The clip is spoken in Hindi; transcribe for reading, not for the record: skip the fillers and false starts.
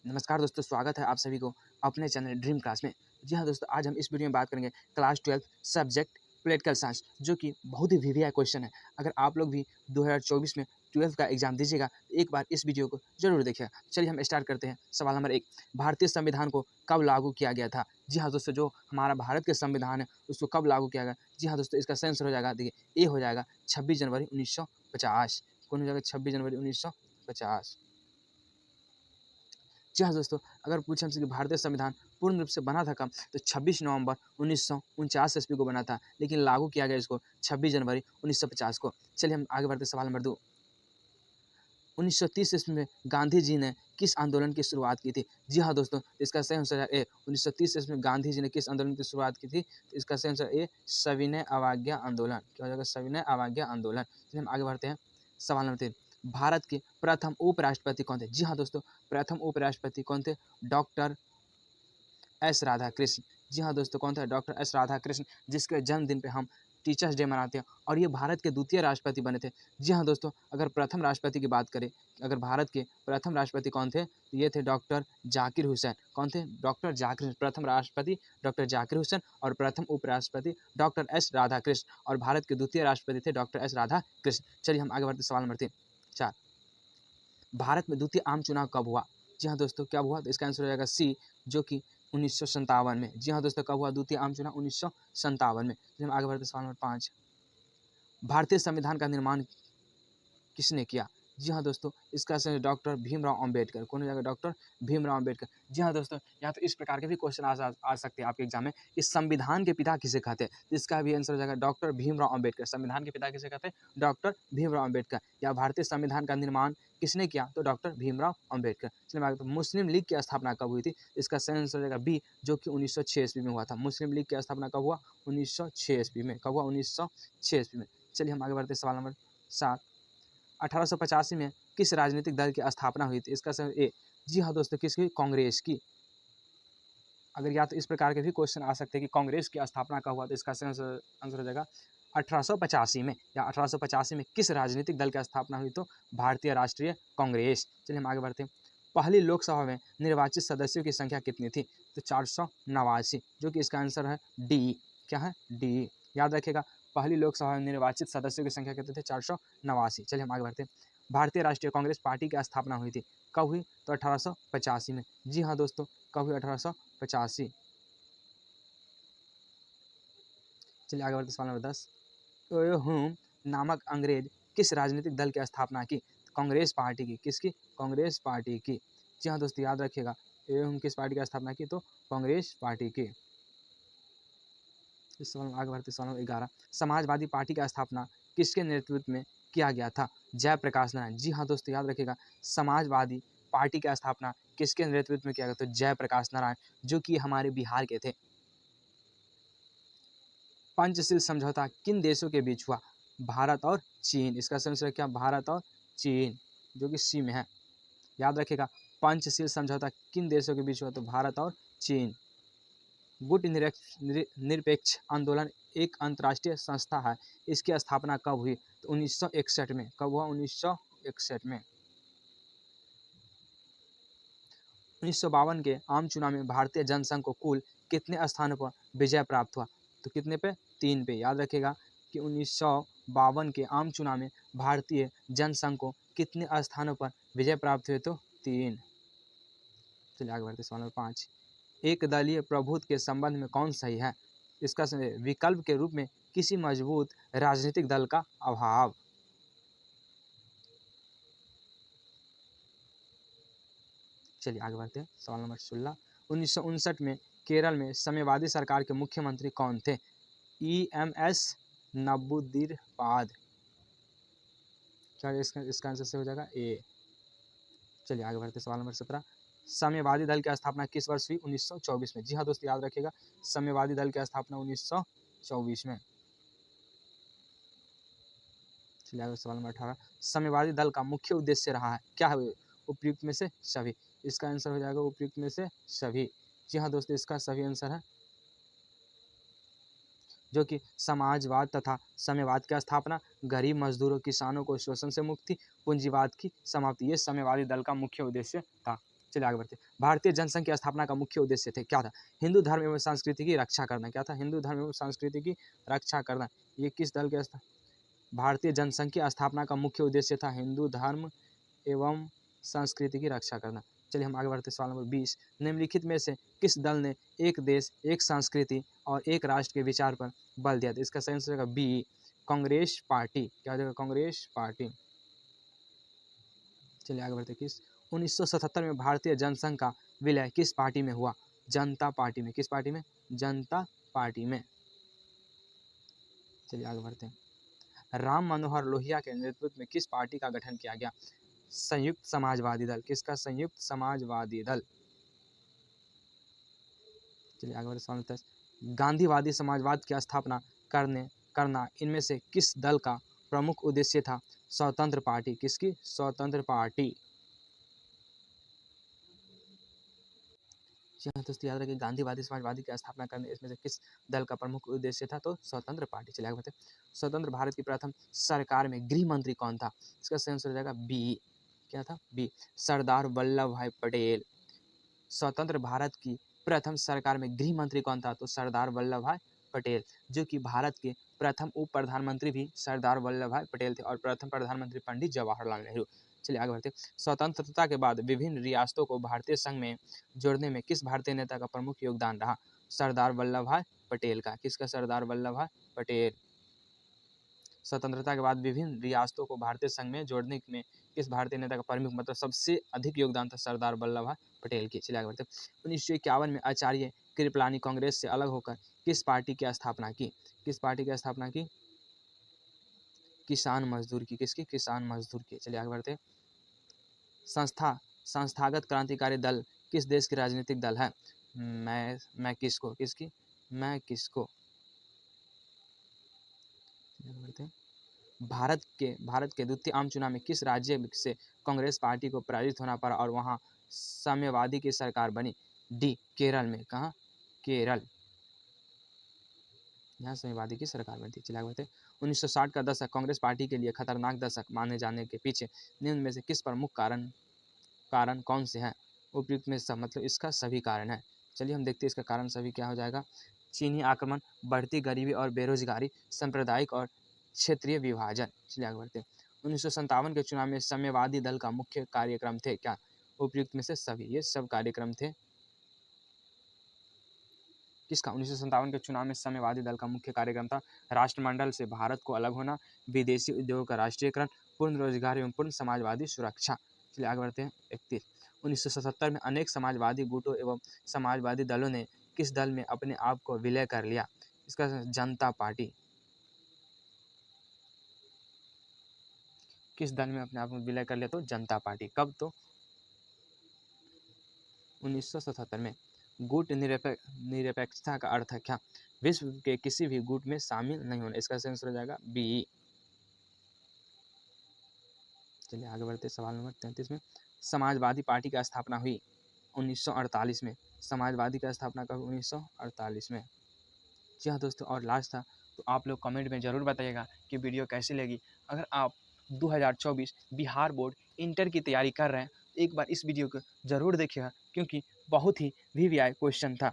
नमस्कार दोस्तों, स्वागत है आप सभी को अपने चैनल ड्रीम क्लास में। जी हाँ दोस्तों, आज हम इस वीडियो में बात करेंगे क्लास 12 सब्जेक्ट पॉलिटिकल साइंस, जो कि बहुत ही वीवीआई क्वेश्चन है। अगर आप लोग भी 2024 में 12th का एग्जाम दीजिएगा तो एक बार इस वीडियो को जरूर देखिएगा। चलिए हम स्टार्ट करते हैं। सवाल नंबर 1, भारतीय संविधान को कब लागू किया गया था? जी हाँ दोस्तों, जो हमारा भारत के संविधान है उसको कब लागू किया गया? जी हाँ दोस्तों, इसका सही आंसर हो जाएगा, देखिए ए हो जाएगा 26 जनवरी 1950। कौन हो जाएगा? 26 जनवरी 1950। जी हाँ दोस्तों, अगर पूछे हमसे कि भारतीय संविधान पूर्ण रूप से बना था कब, तो 26 नवंबर 1949 ईस्वी को बना था, लेकिन लागू किया गया इसको 26 जनवरी 1950 को। चलिए हम आगे बढ़ते, सवाल नंबर 2, 1930 ईस्वी में गांधी जी ने किस आंदोलन की शुरुआत की थी? जी हाँ दोस्तों, इसका सही आंसर है ए। 1930 ईस्वी में गांधी जी ने किस आंदोलन की शुरुआत की थी? तो इसका सही आंसर ए, सविनय अवज्ञा आंदोलन। क्या हो जाएगा? सविनय अवज्ञा आंदोलन। चलिए हम आगे बढ़ते हैं। सवाल नंबर 3, भारत के प्रथम उपराष्ट्रपति कौन थे? जी हाँ दोस्तों, प्रथम उपराष्ट्रपति कौन थे? Doctor S Radhakrishna. जी हाँ दोस्तों, कौन था? डॉक्टर एस राधाकृष्ण, जिसके जन्मदिन पे हम टीचर्स डे मनाते हैं, और ये भारत के द्वितीय राष्ट्रपति बने थे। जी हाँ दोस्तों, अगर प्रथम राष्ट्रपति की बात करें, अगर भारत के प्रथम राष्ट्रपति कौन थे, तो ये थे डॉक्टर जाकिर हुसैन। कौन थे? डॉक्टर जाकिर हुसैन। प्रथम राष्ट्रपति डॉक्टर जाकिर हुसैन और प्रथम उपराष्ट्रपति डॉक्टर एस राधाकृष्ण, और भारत के द्वितीय राष्ट्रपति थे डॉक्टर एस राधाकृष्ण। चलिए हम आगे बढ़ते, सवाल नंबर 3, 4, भारत में द्वितीय आम चुनाव कब हुआ? जी हाँ दोस्तों, क्या हुआ? तो इसका आंसर हो जाएगा सी, जो कि 1957 में। जी हाँ दोस्तों, कब हुआ द्वितीय आम चुनाव? 1957 में। हम आगे बढ़ते, सवाल नंबर 5, भारतीय संविधान का निर्माण किसने किया? जी हाँ दोस्तों, इसका आंसर है डॉक्टर भीमराव अंबेडकर। कौन हो जाएगा? डॉक्टर भीमराव अंबेडकर। जी हाँ दोस्तों, यहाँ तो इस प्रकार के भी क्वेश्चन आ सकते हैं आपके एग्जाम में कि संविधान के पिता किसे कहते हैं, तो इसका भी आंसर हो जाएगा डॉक्टर भीमराव अंबेडकर। संविधान के पिता किसे कहते हैं? डॉक्टर भीमराव अंबेडकर। या भारतीय संविधान का निर्माण किसने किया? तो डॉक्टर भीमराव अंबेडकर। चलिए आगे, तो मुस्लिम लीग की स्थापना कब हुई थी? इसका सही आंसर हो जाएगा बी, जो कि 1906 ईस्वी में हुआ था। मुस्लिम लीग की स्थापना कब हुआ? 1906 ईस्वी में। कब हुआ? 1906 ईस्वी में। चलिए हम आगे बढ़ते, सवाल नंबर 7, 1885 में किस राजनीतिक दल की स्थापना हुई थी? इसका सही ए। जी हाँ दोस्तों, किसकी? कांग्रेस की। अगर या तो इस प्रकार के भी क्वेश्चन आ सकते हैं कि कांग्रेस की स्थापना कब हुआ, तो इसका सही आंसर हो जाएगा 1885 में। या 1885 में किस राजनीतिक दल की स्थापना हुई? तो भारतीय राष्ट्रीय कांग्रेस। चलिए हम आगे बढ़ते हैं। पहली लोकसभा में निर्वाचित सदस्यों की संख्या कितनी थी? तो 489, जो कि इसका आंसर है डी। क्या है? डी। याद रखिएगा, पहली लोकसभा में निर्वाचित सदस्यों की संख्या कितनी थी? 489। चलिए हम आगे बढ़ते हैं। भारतीय राष्ट्रीय कांग्रेस पार्टी की स्थापना हुई थी, कब हुई? तो 1885 में। जी हाँ दोस्तों, कब हुई? 1885। चलिए आगे बढ़ते, सवाल नंबर 10, हुम नामक अंग्रेज किस राजनीतिक दल की स्थापना की? कांग्रेस पार्टी की। किसकी? कांग्रेस पार्टी की। जी हाँ दोस्तों, याद रखिएगा, हुम किस पार्टी की स्थापना की? तो कांग्रेस पार्टी की। इस सवाल में आगे बढ़ते, सवाल नंबर 11, समाजवादी पार्टी की स्थापना किसके नेतृत्व में किया गया था? जयप्रकाश नारायण। जी हाँ दोस्तों, याद रखिएगा, समाजवादी पार्टी की स्थापना किसके नेतृत्व में किया गया? तो जयप्रकाश नारायण, जो कि हमारे बिहार के थे। पंचशील समझौता किन देशों के बीच हुआ? भारत और चीन। इसका सही आंसर क्या? भारत और चीन, जो कि सी में है। याद रखिएगा, पंचशील समझौता किन देशों के बीच हुआ? तो भारत और चीन। गुट निरपेक्ष आंदोलन एक अंतर्राष्ट्रीय संस्था है, इसकी स्थापना कब हुई? तो 1961 में। कब हुआ? 1961 में। 1952 के आम चुनाव में भारतीय जनसंघ को कुल कितने स्थानों पर विजय प्राप्त हुआ? तो कितने पे? 3 पे। याद रखिएगा कि 1952 के आम चुनाव में भारतीय जनसंघ को कितने स्थानों पर विजय प्राप्त हुए? तो 3। चलिए आगे बढ़ते, सवाल नंबर 5, एक दलीय प्रभुत्व के संबंध में कौन सही है? इसका विकल्प के रूप में किसी मजबूत राजनीतिक दल का अभाव। चलिए आगे बढ़ते हैं, सवाल नंबर 16, 1959 में केरल में साम्यवादी सरकार के मुख्यमंत्री कौन थे? EMS नबूदिरपाद। क्या इसका आंसर से हो जाएगा ए। चलिए आगे बढ़ते, सवाल नंबर 17, साम्यवादी दल की स्थापना किस वर्ष हुई? 1924 में। जी हाँ दोस्तों, याद रखिएगा, साम्यवादी दल की स्थापना 1924 में। चलिए आगे, सवाल नंबर 18, साम्यवादी दल का मुख्य उद्देश्य रहा है, क्या है? उपयुक्त में से सभी। इसका आंसर हो जाएगा उपयुक्त में से सभी। जी हाँ दोस्तों, इसका सभी आंसर है, जो कि समाजवाद तथा साम्यवाद की स्थापना, गरीब मजदूरों किसानों को शोषण से मुक्ति, पूंजीवाद की समाप्ति, ये साम्यवादी दल का मुख्य उद्देश्य था। चलिए आगे बढ़ते हैं। भारतीय जनसंघ की स्थापना का मुख्य उद्देश्य थे, क्या था? हिंदू धर्म एवं संस्कृति की रक्षा करना। क्या था? हिंदू धर्म एवं संस्कृति की रक्षा करना। ये किस दल के भारतीय जनसंघ की स्थापना का मुख्य उद्देश्य था हिंदू धर्म एवं संस्कृति की रक्षा करना। चलिए हम आगे बढ़ते हैं। सवाल नंबर 20, निम्नलिखित में से किस दल ने एक देश, एक संस्कृति और एक राष्ट्र के विचार पर बल दिया था? इसका सही आंसर होगा बी, कांग्रेस पार्टी। क्या हो जाएगा? कांग्रेस पार्टी। चलिए आगे बढ़ते हैं। 1977 में भारतीय जनसंघ का विलय किस पार्टी में हुआ? जनता पार्टी में। किस पार्टी में? जनता पार्टी में। चलिए आगे बढ़ते हैं। राम मनोहर लोहिया के नेतृत्व में किस पार्टी का गठन किया गया? संयुक्त समाजवादी दल। किसका? संयुक्त समाजवादी दल। चलिए आगे बढ़ते हैं। गांधीवादी समाजवाद की स्थापना करना इनमें से किस दल का प्रमुख उद्देश्य था? स्वतंत्र पार्टी। किसकी? स्वतंत्र पार्टी। दोस्तों याद रखिए, गांधीवादी समाजवादी की स्थापना करने इसमें से किस दल का प्रमुख उद्देश्य था? तो स्वतंत्र पार्टी। चलिए आगे बढ़ते हैं। स्वतंत्र भारत की प्रथम सरकार में गृह मंत्री कौन था? इसका सही आंसर हो जाएगा बी। क्या था? बी, सरदार वल्लभ भाई पटेल। स्वतंत्र भारत की प्रथम सरकार में गृह मंत्री कौन था? तो सरदार वल्लभ भाई पटेल, जो कि भारत के प्रथम उप प्रधानमंत्री भी सरदार वल्लभ भाई पटेल थे और प्रथम प्रधानमंत्री पंडित जवाहरलाल नेहरू। चलिए आगे बढ़ते। स्वतंत्रता के बाद विभिन्न रियासतों को भारतीय संघ में जोड़ने में किस भारतीय नेता का प्रमुख योगदान रहा? सरदार वल्लभ भाई पटेल का। किसका? सरदार वल्लभ भाई पटेल। स्वतंत्रता के बाद विभिन्न रियासतों को भारतीय संघ में जोड़ने में किस भारतीय नेता का प्रमुख मतलब सबसे अधिक योगदान था? सरदार वल्लभ भाई पटेल की। चलिए आगे बढ़ते। 1951 में आचार्य कृपलानी कांग्रेस से अलग होकर किस पार्टी की स्थापना की? किस पार्टी की स्थापना की? किसान मजदूर की। किसकी? किसान मजदूर की। चलिए आगे बढ़ते। संस्थागत क्रांतिकारी दल किस देश की राजनीतिक दल है? मैं किसको। किसकी? मैं किसको। भारत के द्वितीय आम चुनाव में किस राज्य से कांग्रेस पार्टी को पराजित होना पड़ा और वहां साम्यवादी की सरकार बनी? डी, केरल में। कहाँ? केरल। यहाँ साम्यवादी की सरकार बनी थी। चलिए आगे बढ़ते। 1960 का दशक कांग्रेस पार्टी के लिए खतरनाक दशक माने जाने के पीछे निम्न में से किस प्रमुख कारण कौन से हैं? उपयुक्त में सब मतलब इसका सभी कारण है। चलिए हम देखते हैं इसका कारण सभी क्या हो जाएगा। चीनी आक्रमण, बढ़ती गरीबी और बेरोजगारी, सांप्रदायिक और क्षेत्रीय विभाजन। चलिए आगे बढ़ते हैं। 1957 के चुनाव में साम्यवादी दल का मुख्य कार्यक्रम थे क्या? उपयुक्त में से सभी। ये सब कार्यक्रम थे किसका? 1957 के चुनाव में साम्यवादी दल का मुख्य कार्यक्रम था राष्ट्रमंडल से भारत को अलग होना, विदेशी उद्योगों का राष्ट्रीयकरण, पूर्ण रोजगार एवं पूर्ण समाजवादी सुरक्षा। चलिए आगे बढ़ते हैं। 1977 में अनेक समाजवादी गुटों एवं समाजवादी दलों ने किस दल में अपने आप को विलय कर लिया? इसका जनता पार्टी। किस दल में अपने आप को विलय कर लिया? तो जनता पार्टी। कब? तो 1977 में। गुट निरपेक्षता का अर्थ है क्या? विश्व के किसी भी गुट में शामिल नहीं होना। इसका सही आंसर हो जाएगा बी। चलिए आगे बढ़ते सवाल नंबर 33 में। समाजवादी पार्टी की स्थापना हुई 1948 में। समाजवादी की स्थापना कब? 1948 में। जी हाँ दोस्तों, और लास्ट था तो आप लोग कमेंट में ज़रूर बताइएगा कि वीडियो कैसी लगी। अगर आप 2024 बिहार बोर्ड इंटर की तैयारी कर रहे हैं एक बार इस वीडियो को ज़रूर देखिएगा क्योंकि बहुत ही वीवीआई क्वेश्चन था।